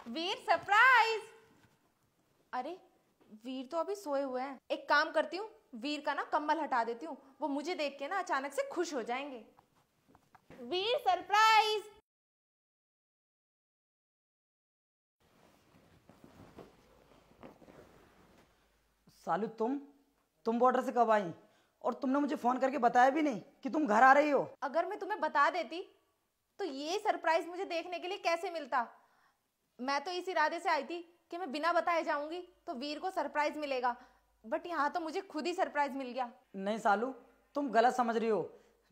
वीर surprise. अरे वीर तो अभी सोए हुए हैं। एक काम करती हूँ, वीर का ना कंबल हटा देती हूँ, वो मुझे देख के ना अचानक से खुश हो जाएंगे। वीर सरप्राइज। सालू तुम बॉर्डर से कब आई? और तुमने मुझे फोन करके बताया भी नहीं कि तुम घर आ रही हो। अगर मैं तुम्हें बता देती तो ये सरप्राइज मुझे देखने के लिए कैसे मिलता। मैं तो इस इरादे से आई थी कि मैं बिना बताए जाऊंगी तो वीर को सरप्राइज मिलेगा, बट यहाँ तो मुझे खुद ही सरप्राइज मिल गया। नहीं सालू, तुम गलत समझ रही हो।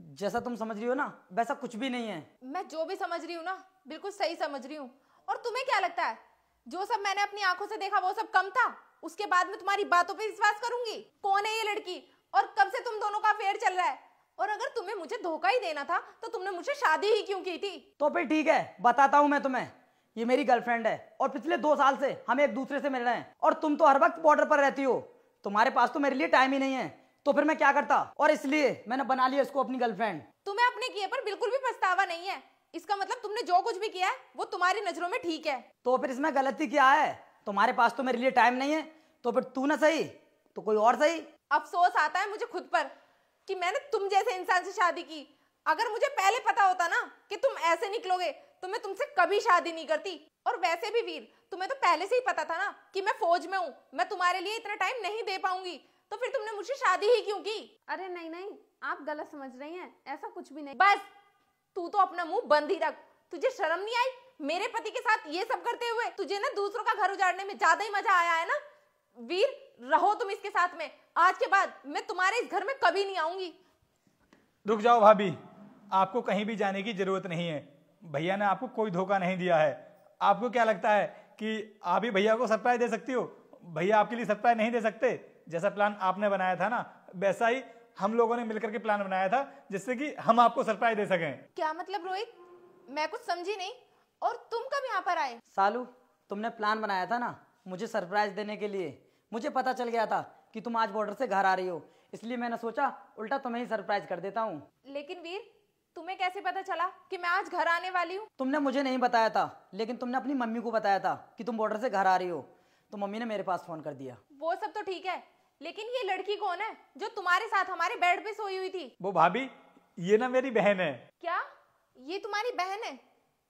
जैसा तुम समझ रही हो ना वैसा कुछ भी नहीं है। मैं जो भी समझ रही हूँ ना बिल्कुल सही समझ रही हूँ। और तुम्हें क्या लगता है जो सब मैंने अपनी आंखों से देखा वो सब कम था? उसके बाद में तुम्हारी बातों पे विश्वास करूंगी? कौन है ये लड़की और कब से तुम दोनों का अफेयर चल रहा है? और अगर तुम्हें मुझे धोखा ही देना था तो तुमने मुझसे शादी ही क्यों की थी? तो फिर ठीक है, बताता हूँ मैं तुम्हें। ये मेरी गर्लफ्रेंड है और पिछले 2 साल से हम एक दूसरे से मिल रहे हैं। और तुम तो हर वक्त बॉर्डर पर रहती हो, तुम्हारे पास तो मेरे लिए टाइम ही नहीं है। तो फिर मैं क्या करता, और इसलिए मैंने बना लिया इसको अपनी गर्लफ्रेंड। तुम्हें अपने किए पर बिल्कुल भी पछतावा नहीं है। इसका मतलब तुमने जो कुछ भी किया है वो तुम्हारी नजरों में ठीक है। तो फिर इसमें गलती क्या है? तुम्हारे पास तो मेरे लिए टाइम नहीं है, तो फिर तू ना सही तो कोई और सही। अफसोस आता है मुझे खुद पर कि मैंने तुम जैसे इंसान से शादी की। अगर मुझे पहले पता होता ना कि तुम ऐसे निकलोगे तो मैं तुमसे कभी शादी नहीं करती। और वैसे भी वीर, तुम्हें तो पहले से ही पता था ना कि मैं फौज में हूँ, मैं तुम्हारे लिए इतना टाइम नहीं दे पाऊंगी, तो फिर तुमने मुझसे शादी ही क्यों की? अरे नहीं नहीं, आप गलत समझ रही हैं, ऐसा कुछ भी नहीं। बस तू तो अपना मुंह बंद ही रख। तुझे शर्म नहीं आई मेरे पति के साथ ये सब करते हुए? तुझे ना दूसरों का घर उजाड़ने में ज्यादा ही मजा आया है ना? वीर, रहो तुम इसके साथ में। आज के बाद मैं तुम्हारे इस घर में कभी नहीं आऊंगी। रुक जाओ भाभी, आपको कहीं भी जाने की जरूरत नहीं है। भैया ने आपको कोई धोखा नहीं दिया है। आपको क्या लगता है कि आप ही भैया को सरप्राइज दे सकती हो? भैया आपके लिए सरप्राइज नहीं दे सकते। जैसा प्लान आपने बनाया था ना वैसा ही हम लोगों ने मिलकर के प्लान बनाया था, जिससे कि हम आपको सरप्राइज दे सकें। क्या मतलब रोहित? मैं कुछ समझी नहीं। और तुम कब यहाँ पर आए? सालू, तुमने प्लान बनाया था ना मुझे सरप्राइज देने के लिए। मुझे पता चल गया था कि तुम आज बॉर्डर से घर आ रही हो, इसलिए मैंने सोचा उल्टा तुम्हें ही सरप्राइज कर देता हूँ। लेकिन वीर, तुम्हें कैसे पता चला कि मैं आज घर आने वाली हूँ? तुमने मुझे नहीं बताया था, लेकिन तुमने अपनी मम्मी को बताया था कि तुम बॉर्डर से घर आ रही हो, तो मम्मी ने मेरे पास फोन कर दिया। वो सब तो ठीक है, लेकिन ये लड़की कौन है जो तुम्हारे साथ हमारे बेड पे सोई हुई थी? वो भाभी, ये ना मेरी बहन है। क्या ये तुम्हारी बहन है?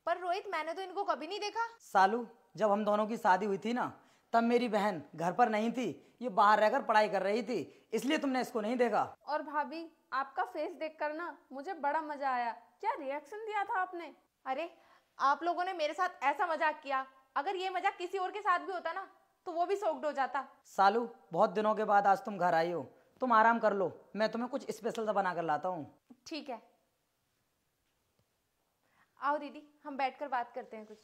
पर रोहित, मैंने तो इनको कभी नहीं देखा। सालू, जब हम दोनों की शादी हुई थी ना तब मेरी बहन घर पर नहीं थी, ये बाहर रहकर पढ़ाई कर रही थी, इसलिए तुमने इसको नहीं देखा। और भाभी, आपका फेस देखकर ना मुझे बड़ा मजा आया। क्या रिएक्शन दिया था आपने? अरे आप लोगों ने मेरे साथ ऐसा मजाक किया, अगर ये मजाक किसी और के साथ भी होता ना तो वो भी शॉक्ड हो जाता। सालू, बहुत दिनों के बाद आज तुम घर आई हो, तुम आराम कर लो, मैं तुम्हें कुछ स्पेशल सा बना कर लाता हूँ। ठीक है, आओ दीदी, हम बैठकर बात करते हैं कुछ।